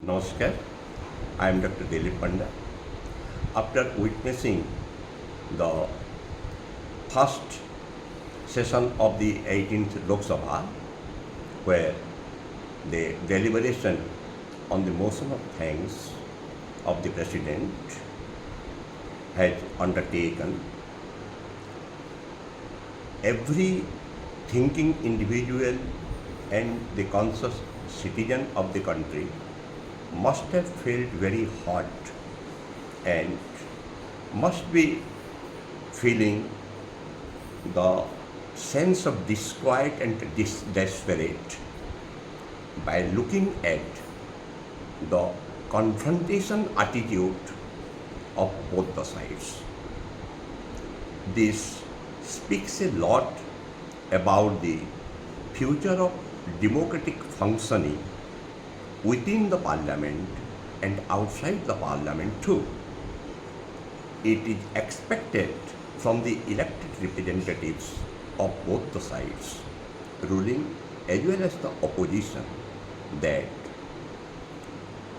Namaskar, I am Dr. Dilip Panda. After witnessing the first session of the 18th Lok Sabha, where the deliberation on the motion of thanks of the President has undertaken, every thinking individual and the conscious citizen of the country must have felt very hot and must be feeling the sense of disquiet and desperate by looking at the confrontation attitude of both the sides. This speaks a lot about the future of democratic functioning within the parliament and outside the parliament too. It is expected from the elected representatives of both the sides, ruling as well as the opposition, that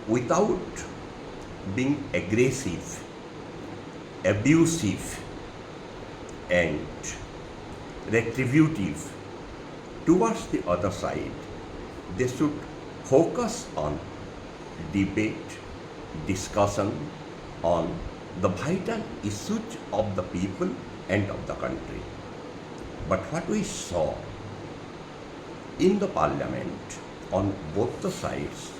without being aggressive, abusive and retributive towards the other side, they should focus on debate, discussion on the vital issues of the people and of the country. But what we saw in the parliament on both the sides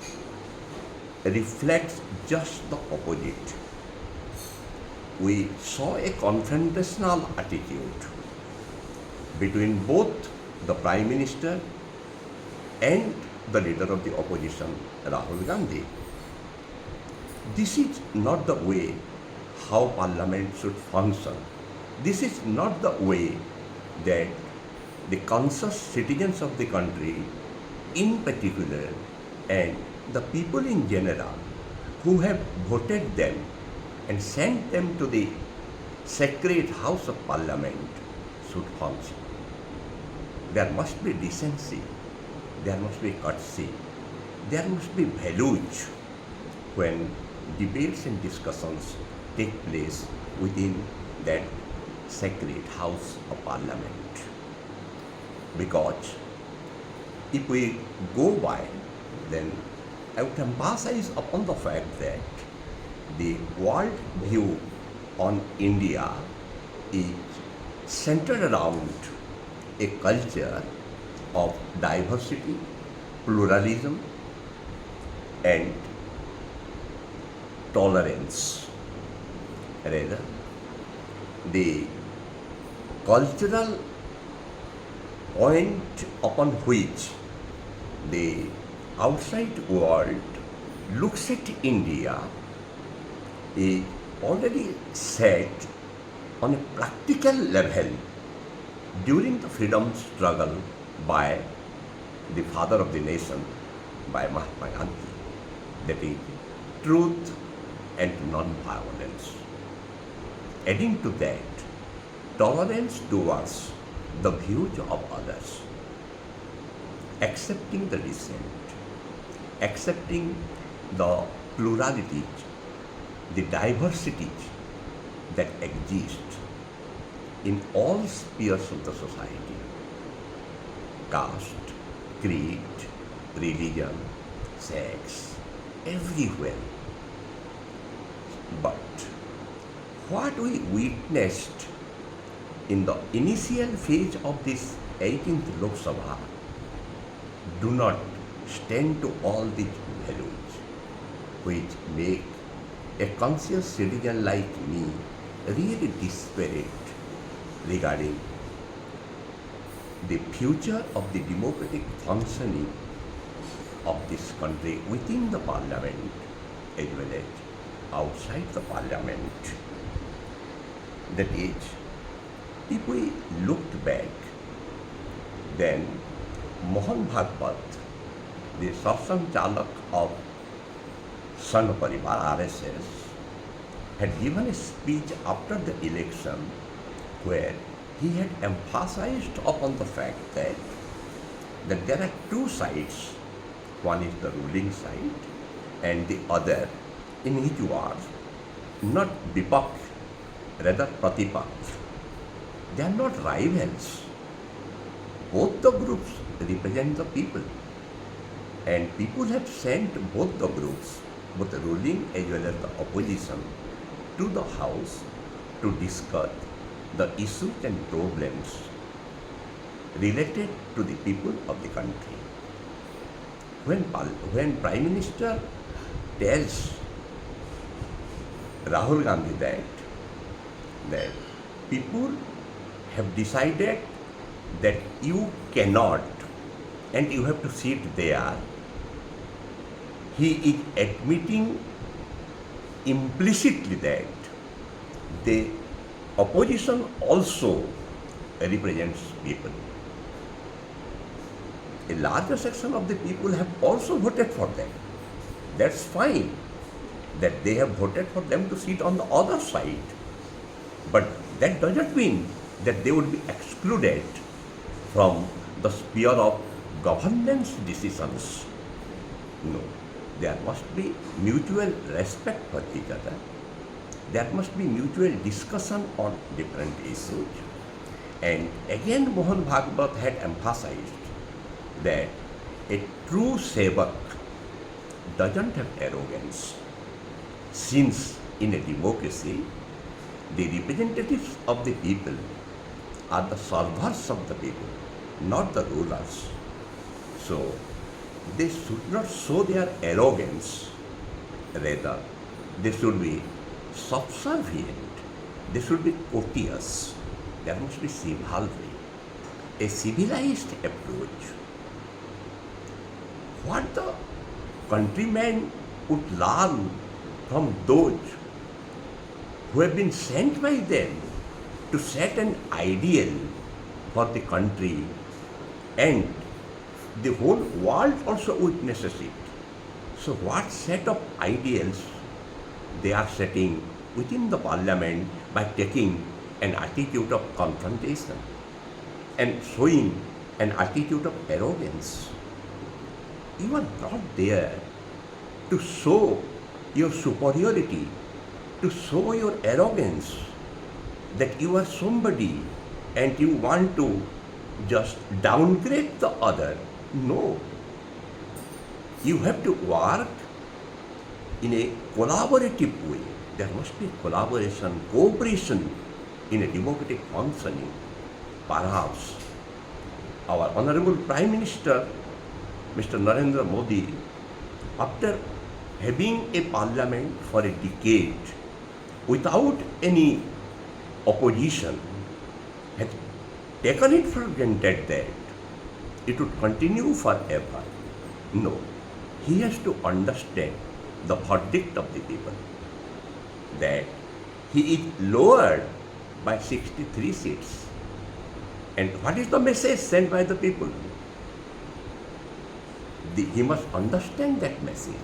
reflects just the opposite. We saw a confrontational attitude between both the Prime Minister and the leader of the opposition, Rahul Gandhi. This is not the way how parliament should function. This is not the way that the conscious citizens of the country in particular and the people in general who have voted them and sent them to the sacred house of parliament should function. There must be decency, there must be courtesy, there must be values when debates and discussions take place within that sacred house of parliament. Because if we go by, then I would emphasize upon the fact that the world view on India is centered around a culture of diversity, pluralism and tolerance. Rather, the cultural point upon which the outside world looks at India is already set on a practical level during the freedom struggle by the father of the nation, by Mahatma Gandhi, that is truth and non-violence. Adding to that, tolerance towards the views of others, accepting the dissent, accepting the pluralities, the diversities that exist in all spheres of the society, caste, creed, religion, sex, everywhere. But what we witnessed in the initial phase of this 18th Lok Sabha do not stand to all these values, which make a conscious citizen like me really desperate regarding the future of the democratic functioning of this country within the parliament as well as outside the parliament. That is, if we looked back, then Mohan Bhagwat, the Satsang Chalak of Sangh Parivar RSS, had given a speech after the election where he had emphasized upon the fact that there are two sides. One is the ruling side and the other in which war, not Vipak, rather Pratipak. They are not rivals. Both the groups represent the people, and people have sent both the groups, both the ruling as well as the opposition, to the House to discuss the issues and problems related to the people of the country. When Prime Minister tells Rahul Gandhi that people have decided that you cannot and you have to sit there, he is admitting implicitly that the opposition also represents people. A larger section of the people have also voted for them. That's fine that they have voted for them to sit on the other side. But that doesn't mean that they would be excluded from the sphere of governance decisions. No, there must be mutual respect for each other. There must be mutual discussion on different issues. And again, Mohan Bhagwat had emphasized that a true sevak doesn't have arrogance, since in a democracy, the representatives of the people are the servers of the people, not the rulers. So, they should not show their arrogance, rather, they should be subservient, they should be courteous, there must be chivalry, a civilized approach. What the countrymen would learn from those who have been sent by them to set an ideal for the country, and the whole world also witnesses it. So what set of ideals they are setting within the parliament by taking an attitude of confrontation and showing an attitude of arrogance? You are not there to show your superiority, to show your arrogance, that you are somebody and you want to just downgrade the other. No. You have to work in a collaborative way. There must be collaboration, cooperation in a democratic functioning. Perhaps our Honorable Prime Minister, Mr. Narendra Modi, after having a parliament for a decade without any opposition, had taken it for granted that it would continue forever. No, he has to understand the verdict of the people, that he is lowered by 63 seats. And what is the message sent by the people? He must understand that message.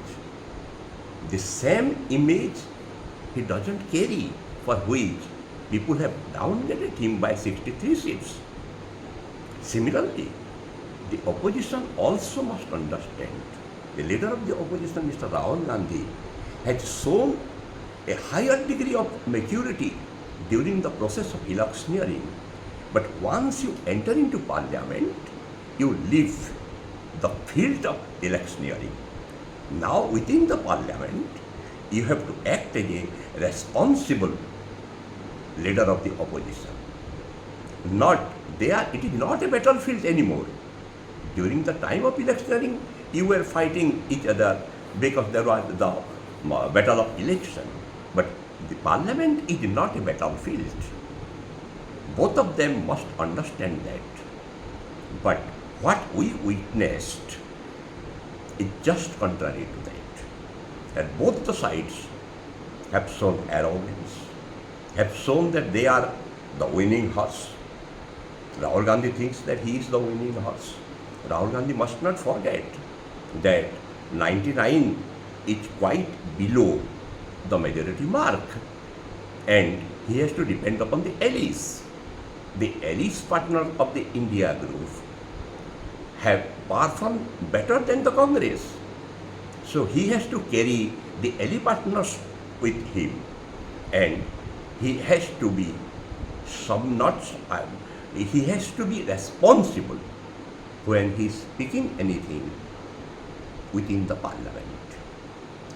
The same image he doesn't carry, for which people have downgraded him by 63 seats. Similarly, the opposition also must understand. The leader of the opposition, Mr. Rahul Gandhi, has shown a higher degree of maturity during the process of electioneering. But once you enter into parliament, you leave the field of electioneering. Now within the parliament, you have to act as a responsible leader of the opposition. It is not a battlefield anymore. During the time of electioneering, you were fighting each other because there was the battle of election. But the parliament is not a battlefield. Both of them must understand that. But what we witnessed is just contrary to that. And both the sides have shown arrogance, have shown that they are the winning horse. Rahul Gandhi thinks that he is the winning horse. Rahul Gandhi must not forget that 99 is quite below the majority mark, and he has to depend upon the allies. The allies partner of the India group have performed better than the Congress. So he has to carry the alley partners with him, and he has to be he has to be responsible when he is speaking anything within the parliament.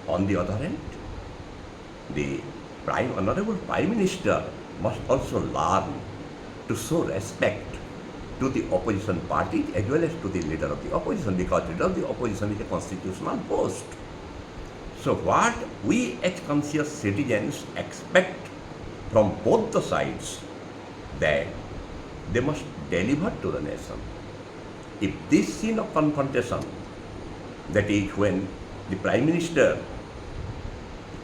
On the other hand, the Honorable Prime Minister must also learn to show respect to the opposition party as well as to the leader of the opposition, because leader of the opposition is a constitutional post. So what we as conscious citizens expect from both the sides, that they must deliver to the nation. If this scene of confrontation, that is when the Prime Minister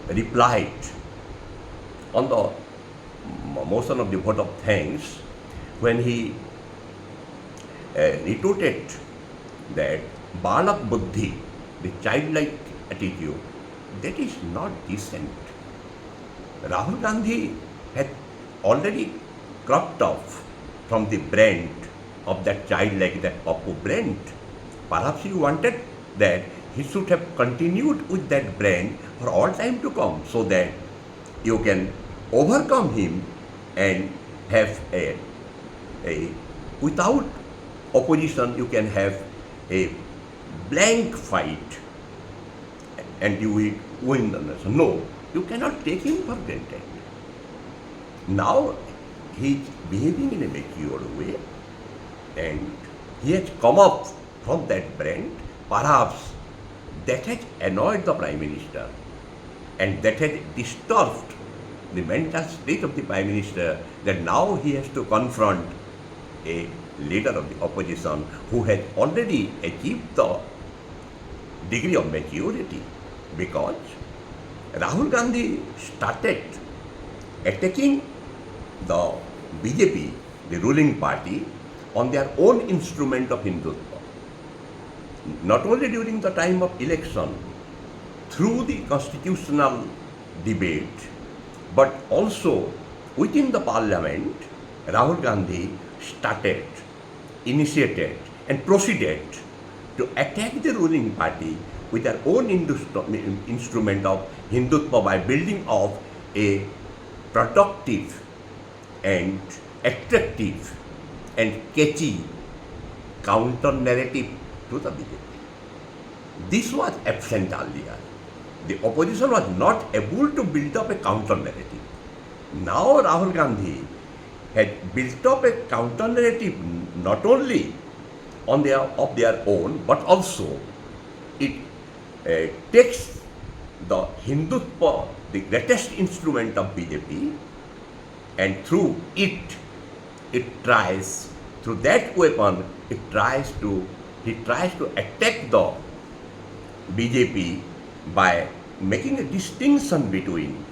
replied on the motion of the vote of thanks, when he retorted that Balak Buddhi, the childlike attitude, that is not decent. Rahul Gandhi had already cropped off from the brand of that childlike, that Papu brand. Perhaps he wanted that he should have continued with that brand for all time to come, so that you can overcome him and have a without opposition, you can have a blank fight and you will win the nation. No, you cannot take him for granted. Now he is behaving in a mature way, and he has come up from that brand. Perhaps that has annoyed the Prime Minister, and that has disturbed the mental state of the Prime Minister, that now he has to confront a leader of the opposition who has already achieved the degree of maturity, because Rahul Gandhi started attacking the BJP, the ruling party, on their own instrument of Hindutva. Not only during the time of election, through the constitutional debate, but also within the parliament, Rahul Gandhi started, initiated and proceeded to attack the ruling party with their own instrument of Hindutva by building up a productive and attractive and catchy counter narrative to the BJP. This was absent earlier. The opposition was not able to build up a counter narrative. Now Rahul Gandhi had built up a counter narrative not only of their own, but also it takes the Hindutva, the greatest instrument of BJP, and through through that weapon, he tries to attack the BJP by making a distinction between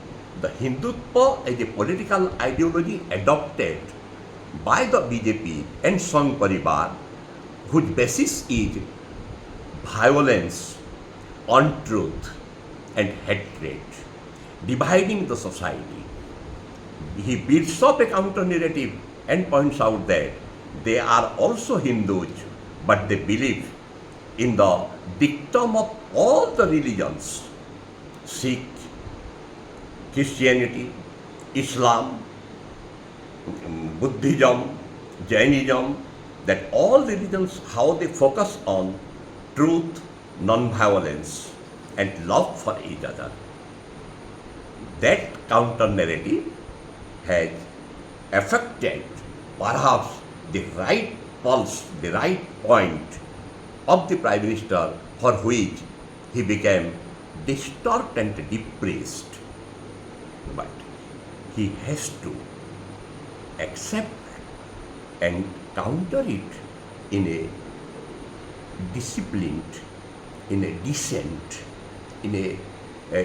the Hindutva as a political ideology adopted by the BJP and Sangh Parivar, whose basis is violence, untruth and hatred, dividing the society. He builds up a counter narrative and points out that they are also Hindus, but they believe in the dictum of all the religions, Sikh, Christianity, Islam, Buddhism, Jainism, that all religions, how they focus on truth, non-violence and love for each other. That counter narrative has affected perhaps the right pulse, the right point of the Prime Minister, for which he became disturbed and depressed. But he has to accept and counter it in a disciplined, in a decent, in a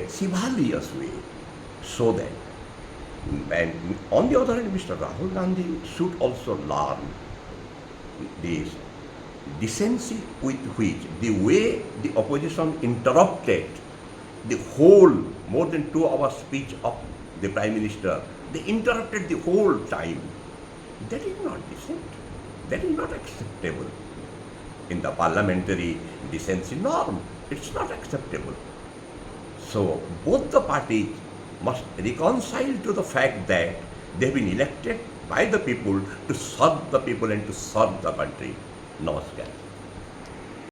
chivalrous way, so that, and on the other hand, Mr. Rahul Gandhi should also learn this decency with which, the way the opposition interrupted the whole more than 2 hour speech of the Prime Minister. They interrupted the whole time. That is not decent. That is not acceptable in the parliamentary decency norm. It's not acceptable. So both the parties must reconcile to the fact that they've been elected by the people to serve the people and to serve the country. Namaskar.